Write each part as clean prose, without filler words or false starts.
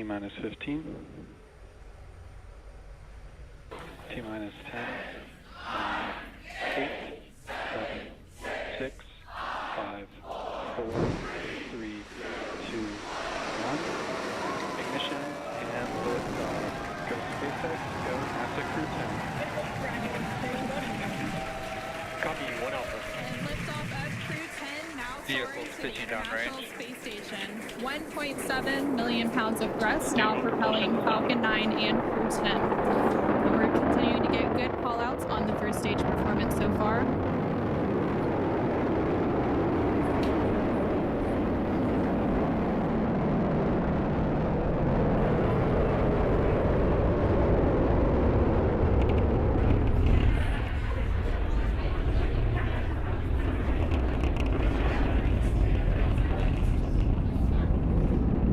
T-minus 15. T-minus 10. 8, 7, 6, 5, 4, 3, 2, 1. Ignition and liftoff. Go SpaceX, go NASA Crew 10. Copy, 1 Alpha. And liftoff of Crew 10 now soaring to the International Space Station. 1.7 million pounds of thrust now propelling Falcon 9 and Crew 10. And we're continuing to get good call-outs on the first stage performance so far.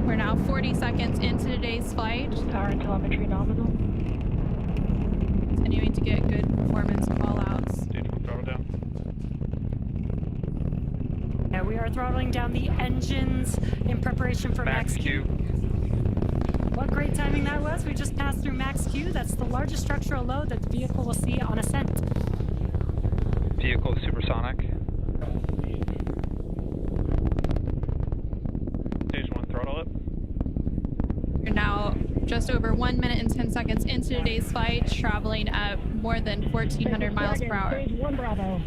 We're now 40 seconds into today's flight. Power and telemetry nominal. Continuing to get good performance call-outs. Throttle down. Yeah, we are throttling down the engines in preparation for Max Q. What great timing that was. We just passed through Max Q. That's the largest structural load that the vehicle will see on ascent. Vehicle supersonic. Stage 1, throttle up. We're now just over 1 minute and 10 seconds into today's flight, traveling at more than 1,400 miles per hour. Stage 1 Bravo.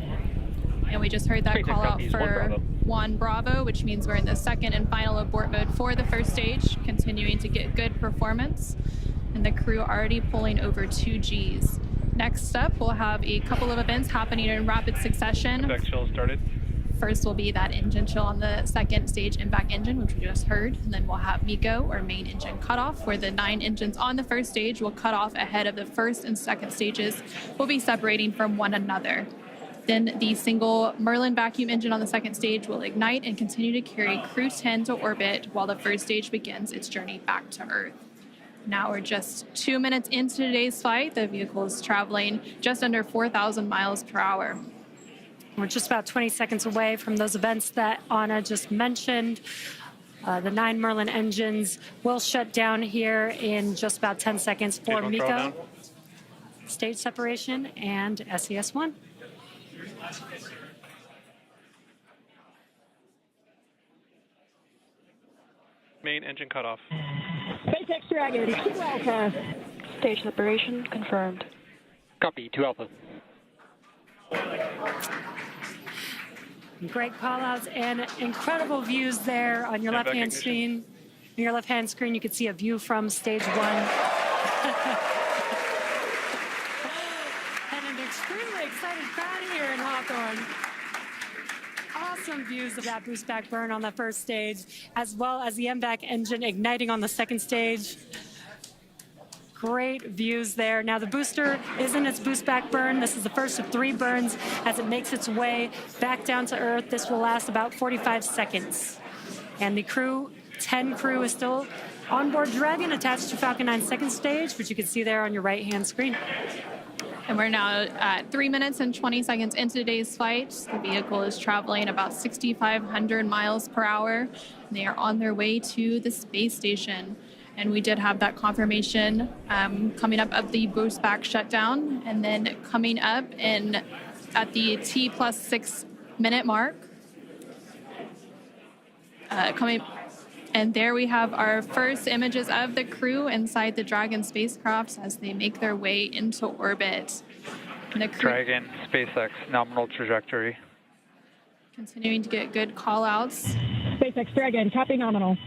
And we just heard that call out for 1 Bravo, which means we're in the second and final abort mode for the first stage, continuing to get good performance. And the crew already pulling over 2 Gs. Next up, we'll have a couple of events happening in rapid succession. Back chill started. First will be that engine chill on the second stage impact engine, which we just heard. And then we'll have MECO, or main engine cutoff, where the 9 engines on the first stage will cut off ahead of the first and second stages will be separating from one another. Then the single Merlin vacuum engine on the second stage will ignite and continue to carry Crew 10 to orbit while the first stage begins its journey back to Earth. Now we're just 2 minutes into today's flight. The vehicle is traveling just under 4,000 miles per hour. We're just about 20 seconds away from those events that Anna just mentioned. The 9 Merlin engines will shut down here in just about 10 seconds for Stage 1, MECO, throttle down. stage separation, and SES-1. Main engine cutoff. SpaceX Dragon, 2 Alpha. Stage separation confirmed. Copy, 2 Alpha. Great call-outs and incredible views there on your left-hand screen. On your left-hand screen, you can see a view from stage 1. And an extremely excited crowd here in Hawthorne. Awesome views of that boost back burn on the first stage, as well as the MVAC engine igniting on the second stage. Great views there. Now the booster is in its boost back burn. This is the first of 3 burns as it makes its way back down to Earth. This will last about 45 seconds. And the crew, 10 crew, is still on board Dragon attached to Falcon 9's second stage, which you can see there on your right-hand screen. And we're now at 3 minutes and 20 seconds into today's flight. The vehicle is traveling about 6,500 miles per hour. And they are on their way to the space station. And we did have that confirmation coming up of the boost back shutdown. And then coming up at the T+6 minute mark. And there we have our first images of the crew inside the Dragon spacecraft as they make their way into orbit. And the crew Dragon, SpaceX, nominal trajectory. continuing to get good call-outs. SpaceX Dragon, copy nominal.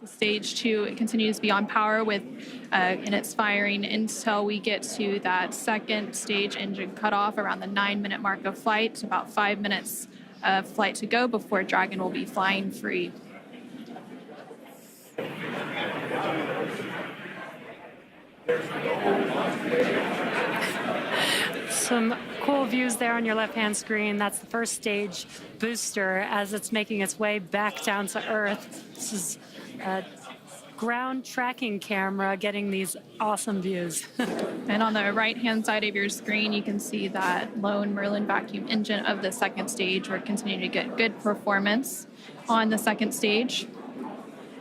The stage 2 continues to be on power with in its firing until we get to that second stage engine cutoff around the 9-minute mark of flight. About 5 minutes of flight to go before Dragon will be flying free. Some cool views there on your left-hand screen. That's the first stage booster as it's making its way back down to Earth. This is a ground tracking camera getting these awesome views. And on the right-hand side of your screen, you can see that lone Merlin vacuum engine of the second stage. We're continuing to get good performance on the second stage.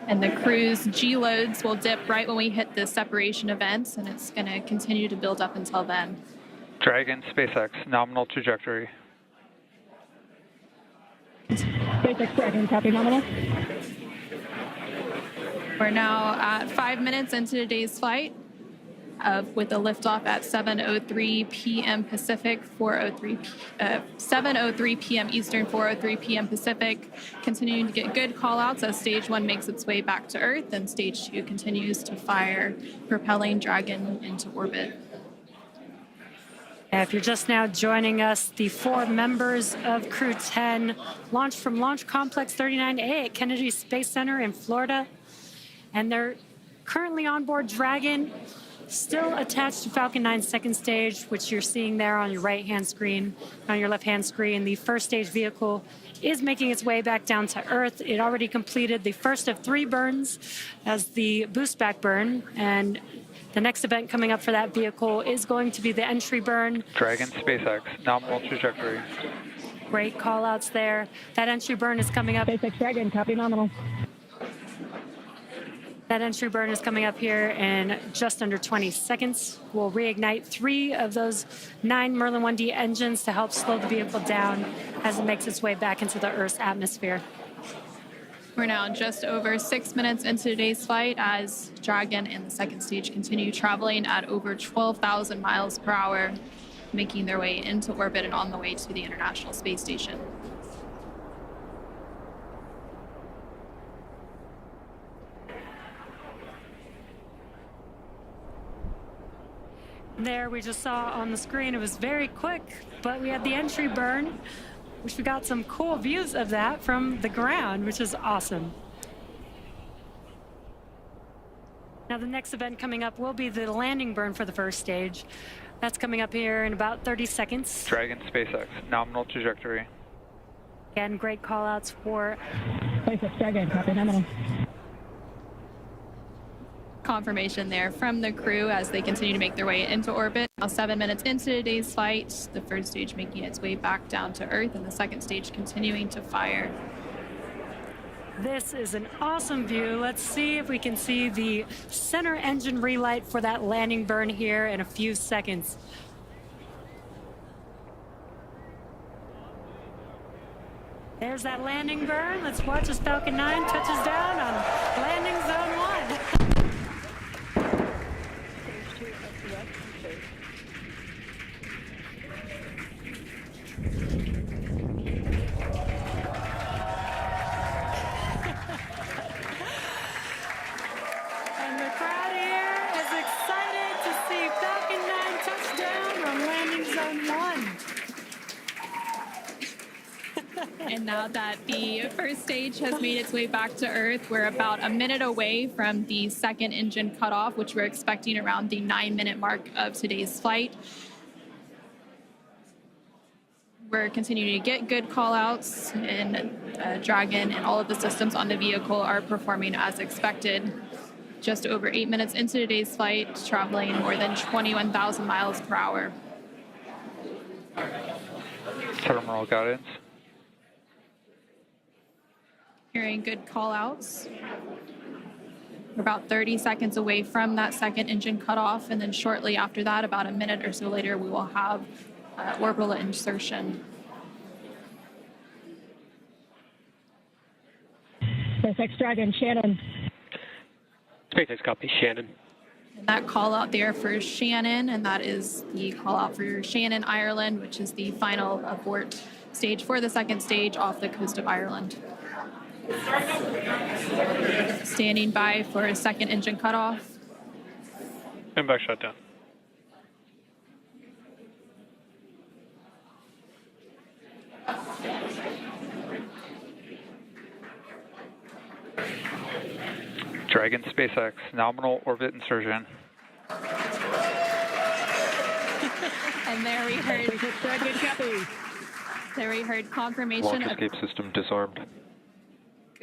And the crew's G loads will dip right when we hit the separation events, and it's going to continue to build up until then. Dragon, SpaceX, nominal trajectory. SpaceX Dragon, copy nominal. We're now at 5 minutes into today's flight with a liftoff at 7:03 p.m. Pacific, 7:03 p.m. Eastern, 4:03 p.m. Pacific. Continuing to get good call-outs as Stage 1 makes its way back to Earth, and Stage 2 continues to fire, propelling Dragon into orbit. If you're just now joining us, the 4 members of Crew 10 launched from Launch Complex 39A at Kennedy Space Center in Florida, and they're currently on board Dragon, still attached to Falcon 9's second stage, which you're seeing there on your right-hand screen. On your left-hand screen, the first stage vehicle is making its way back down to Earth. It already completed the first of 3 burns as the boost back burn, and the next event coming up for that vehicle is going to be the entry burn. Dragon, SpaceX, nominal trajectory. Great call-outs there. That entry burn is coming up. SpaceX Dragon, copy nominal. That entry burn is coming up here in just under 20 seconds. We'll reignite 3 of those 9 Merlin 1D engines to help slow the vehicle down as it makes its way back into the Earth's atmosphere. We're now just over 6 minutes into today's flight as Dragon and the second stage continue traveling at over 12,000 miles per hour, making their way into orbit and on the way to the International Space Station. There, we just saw on the screen, it was very quick, but we had the entry burn, which we got some cool views of that from the ground, which is awesome. Now, the next event coming up will be the landing burn for the first stage. That's coming up here in about 30 seconds. Dragon, SpaceX, nominal trajectory. Again, great call-outs for SpaceX Dragon, copy nominal. Confirmation there from the crew as they continue to make their way into orbit. Now 7 minutes into today's flight, the first stage making its way back down to Earth and the second stage continuing to fire. This is an awesome view. Let's see if we can see the center engine relight for that landing burn here in a few seconds. There's that landing burn. Let's watch as Falcon 9 touches down on landing zone 1. And the crowd here is excited to see Falcon 9 touch down on landing zone 1. And now that the first stage has made its way back to Earth, we're about a minute away from the second engine cutoff, which we're expecting around the 9-minute mark of today's flight. We're continuing to get good call-outs, and Dragon and all of the systems on the vehicle are performing as expected. Just over 8 minutes into today's flight, traveling more than 21,000 miles per hour. Terminal guidance. Hearing good call-outs. We're about 30 seconds away from that second engine cutoff, and then shortly after that, about a minute or so later, we will have orbital insertion. SpaceX Dragon, Shannon. SpaceX copy, Shannon. And that call out there for Shannon, and that is the call out for Shannon, Ireland, which is the final abort stage for the second stage off the coast of Ireland. Standing by for a second engine cutoff. Impact shutdown. Dragon, SpaceX, nominal orbit insertion. And there we heard SpaceX Dragon, copy. confirmation Launch of escape system disarmed.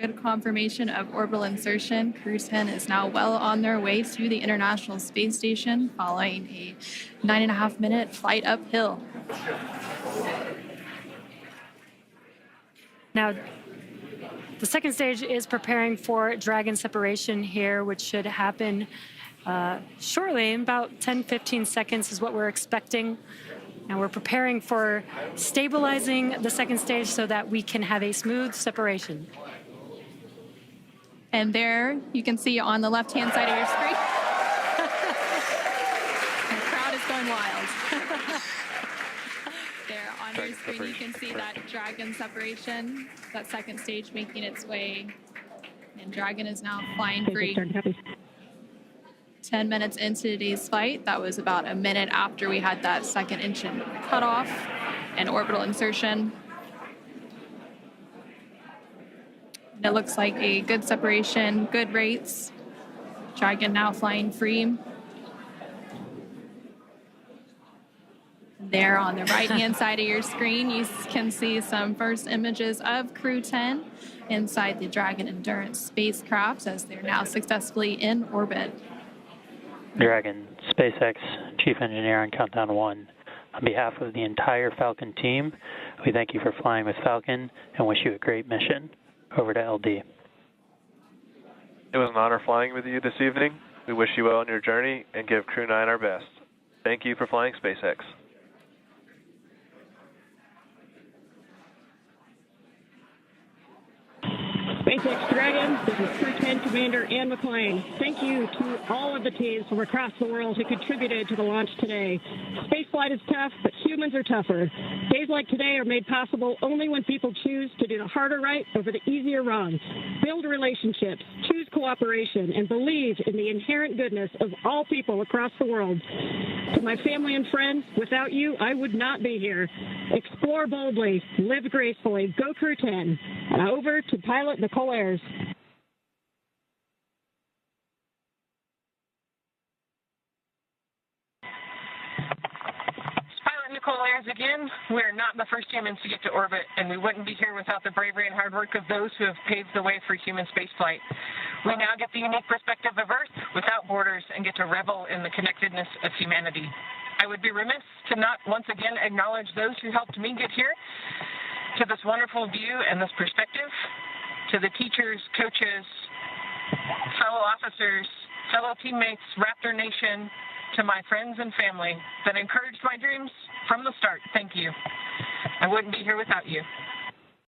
good confirmation of orbital insertion. Crew 10 is now well on their way to the International Space Station following a 9.5-minute flight uphill. Now, The second stage is preparing for Dragon separation here, which should happen shortly. In about 10-15 seconds is what we're expecting. And we're preparing for stabilizing the second stage so that we can have a smooth separation. And there you can see on the left-hand side of your screen, the crowd is going wild. There on your screen you can see that Dragon separation, that second stage making its way. And Dragon is now flying free. 10 minutes into today's flight. That was about a minute after we had that second engine cutoff and orbital insertion. And it looks like a good separation, good rates. Dragon now flying free. There on the right-hand side of your screen, you can see some first images of Crew 10 inside the Dragon Endurance spacecraft as they're now successfully in orbit. Dragon, SpaceX Chief Engineer on Countdown 1. On behalf of the entire Falcon team, we thank you for flying with Falcon and wish you a great mission. Over to LD. It was an honor flying with you this evening. We wish you well on your journey and give Crew 9 our best. Thank you for flying SpaceX. SpaceX Dragon, this is Crew 10 Commander Ann McClain. Thank you to all of the teams from across the world who contributed to the launch today. Spaceflight is tough, but humans are tougher. Days like today are made possible only when people choose to do the harder right over the easier wrong. Build relationships, choose cooperation, and believe in the inherent goodness of all people across the world. To my family and friends, without you, I would not be here. Explore boldly, live gracefully, go Crew 10. Now over to pilot Nicole Ayers. Pilot Nicole Ayers again. We're not the first humans to get to orbit, and we wouldn't be here without the bravery and hard work of those who have paved the way for human spaceflight. We now get the unique perspective of Earth without borders and get to revel in the connectedness of humanity. I would be remiss to not once again acknowledge those who helped me get here to this wonderful view and this perspective, to the teachers, coaches, fellow officers, fellow teammates, Raptor Nation, to my friends and family that encouraged my dreams from the start. Thank you. I wouldn't be here without you.